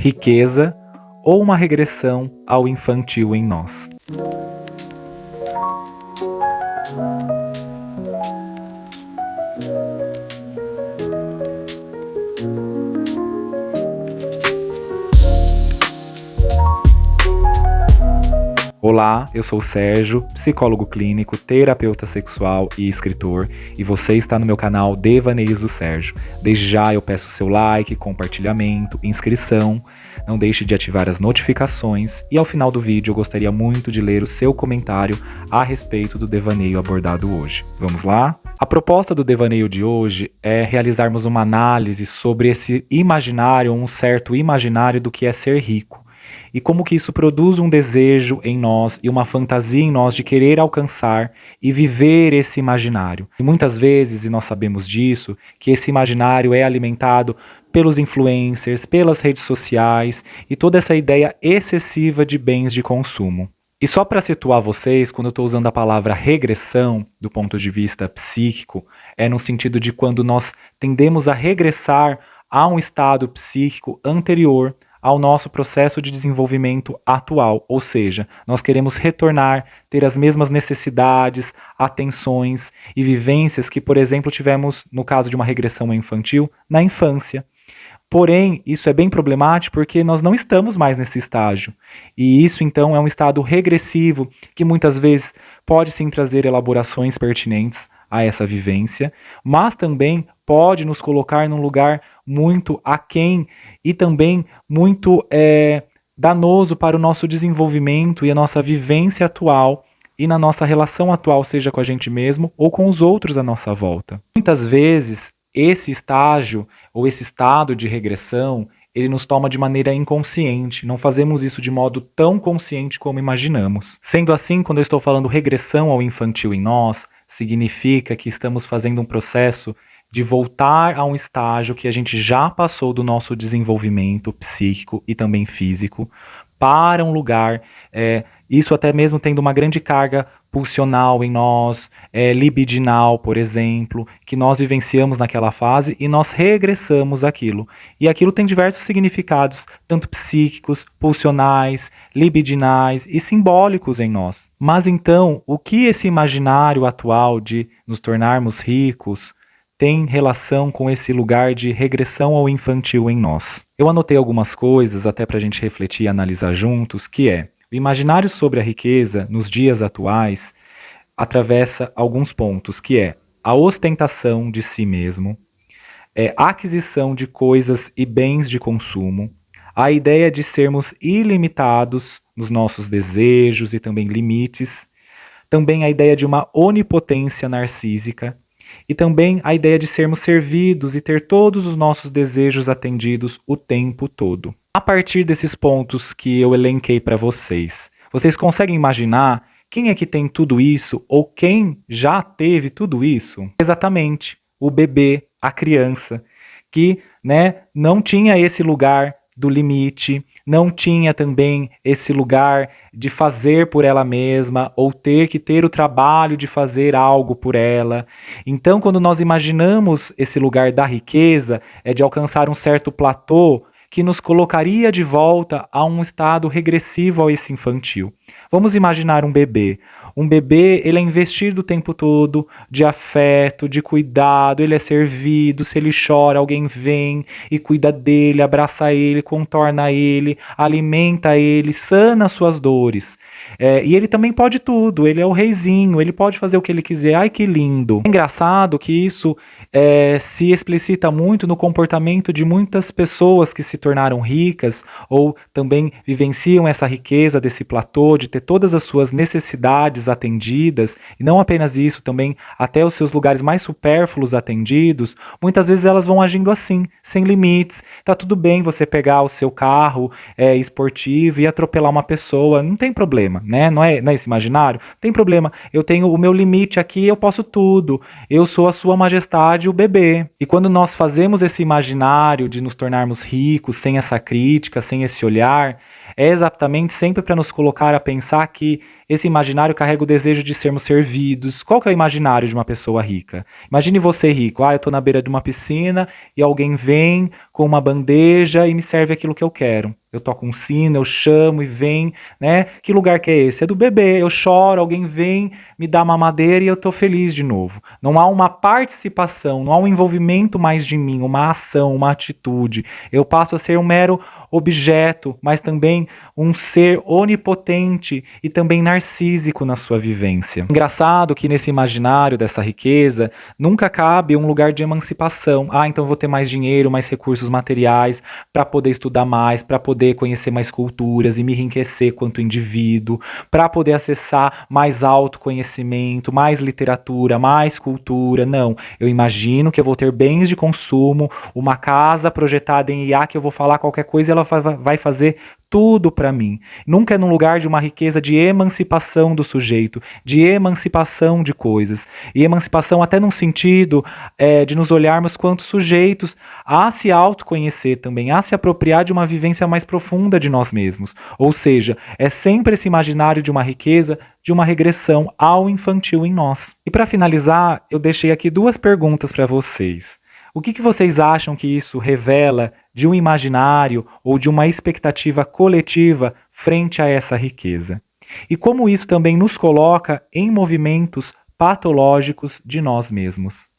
riqueza ou uma regressão ao infantil em nós? Olá, eu sou o Sérgio, psicólogo clínico, terapeuta sexual e escritor, e você está no meu canal Devaneios do Sérgio. Desde já eu peço seu like, compartilhamento, inscrição, não deixe de ativar as notificações e ao final do vídeo eu gostaria muito de ler o seu comentário a respeito do devaneio abordado hoje. Vamos lá? A proposta do devaneio de hoje é realizarmos uma análise sobre esse imaginário, um certo imaginário do que é ser rico. E como que isso produz um desejo em nós e uma fantasia em nós de querer alcançar e viver esse imaginário. E muitas vezes, e nós sabemos disso, que esse imaginário é alimentado pelos influencers, pelas redes sociais e toda essa ideia excessiva de bens de consumo. E só para situar vocês, quando eu estou usando a palavra regressão, do ponto de vista psíquico, é no sentido de quando nós tendemos a regressar a um estado psíquico anterior ao nosso processo de desenvolvimento atual, ou seja, nós queremos retornar, ter as mesmas necessidades, atenções e vivências que, por exemplo, tivemos no caso de uma regressão infantil, na infância. Porém, isso é bem problemático porque nós não estamos mais nesse estágio. E isso, então, é um estado regressivo que muitas vezes pode sim trazer elaborações pertinentes a essa vivência, mas também pode nos colocar num lugar muito aquém e também muito danoso para o nosso desenvolvimento e a nossa vivência atual e na nossa relação atual, seja com a gente mesmo ou com os outros à nossa volta. Muitas vezes, esse estágio ou esse estado de regressão, ele nos toma de maneira inconsciente, não fazemos isso de modo tão consciente como imaginamos. Sendo assim, quando eu estou falando regressão ao infantil em nós, significa que estamos fazendo um processo de voltar a um estágio que a gente já passou do nosso desenvolvimento psíquico e também físico para um lugar, isso até mesmo tendo uma grande carga pulsional em nós, libidinal, por exemplo, que nós vivenciamos naquela fase e nós regressamos àquilo. E aquilo tem diversos significados, tanto psíquicos, pulsionais, libidinais e simbólicos em nós. Mas então, o que esse imaginário atual de nos tornarmos ricos tem relação com esse lugar de regressão ao infantil em nós? Eu anotei algumas coisas até para a gente refletir e analisar juntos, que é o imaginário sobre a riqueza nos dias atuais atravessa alguns pontos, que é a ostentação de si mesmo, a aquisição de coisas e bens de consumo, a ideia de sermos ilimitados nos nossos desejos e também limites, também a ideia de uma onipotência narcísica, e também a ideia de sermos servidos e ter todos os nossos desejos atendidos o tempo todo. A partir desses pontos que eu elenquei para vocês, vocês conseguem imaginar quem é que tem tudo isso ou quem já teve tudo isso? Exatamente, o bebê, a criança, que não tinha esse lugar do limite, não tinha também esse lugar de fazer por ela mesma ou ter que ter o trabalho de fazer algo por ela. Então, quando nós imaginamos esse lugar da riqueza, é de alcançar um certo platô que nos colocaria de volta a um estado regressivo ao esse infantil. Vamos imaginar um bebê. Um bebê, ele é investido o tempo todo de afeto, de cuidado, ele é servido, se ele chora, alguém vem e cuida dele, abraça ele, contorna ele, alimenta ele, sana suas dores. E ele também pode tudo, ele é o reizinho, ele pode fazer o que ele quiser. Ai, que lindo! É engraçado que isso se explicita muito no comportamento de muitas pessoas que se tornaram ricas ou também vivenciam essa riqueza desse platô, de ter todas as suas necessidades atendidas, e não apenas isso, também até os seus lugares mais supérfluos atendidos. Muitas vezes elas vão agindo assim, sem limites. Tá tudo bem você pegar o seu carro esportivo e atropelar uma pessoa, não tem problema, né? Não é esse imaginário? Não tem problema, eu tenho o meu limite aqui, eu posso tudo, eu sou a sua majestade, o bebê. E quando nós fazemos esse imaginário de nos tornarmos ricos, sem essa crítica, sem esse olhar, é exatamente sempre para nos colocar a pensar que esse imaginário carrega o desejo de sermos servidos. Qual que é o imaginário de uma pessoa rica? Imagine você rico, eu estou na beira de uma piscina e alguém vem com uma bandeja e me serve aquilo que eu quero. Eu toco um sino, eu chamo e vem, né? Que lugar que é esse? É do bebê. Eu choro, alguém vem, me dá mamadeira e eu tô feliz de novo. Não há uma participação, não há um envolvimento mais de mim, uma ação, uma atitude. Eu passo a ser um mero objeto, mas também um ser onipotente e também narcísico na sua vivência. Engraçado que nesse imaginário dessa riqueza nunca cabe um lugar de emancipação. Ah, então eu vou ter mais dinheiro, mais recursos materiais para poder estudar mais, para poder conhecer mais culturas e me enriquecer quanto indivíduo, para poder acessar mais autoconhecimento, mais literatura, mais cultura. Não, eu imagino que eu vou ter bens de consumo, uma casa projetada em IA que eu vou falar qualquer coisa e ela vai fazer tudo para mim. Nunca é num lugar de uma riqueza de emancipação do sujeito, de emancipação de coisas. E emancipação até num sentido de nos olharmos quanto sujeitos a se autoconhecer também, a se apropriar de uma vivência mais profunda de nós mesmos. Ou seja, é sempre esse imaginário de uma riqueza, de uma regressão ao infantil em nós. E para finalizar, eu deixei aqui duas perguntas para vocês. O que vocês acham que isso revela de um imaginário ou de uma expectativa coletiva frente a essa riqueza? E como isso também nos coloca em movimentos patológicos de nós mesmos?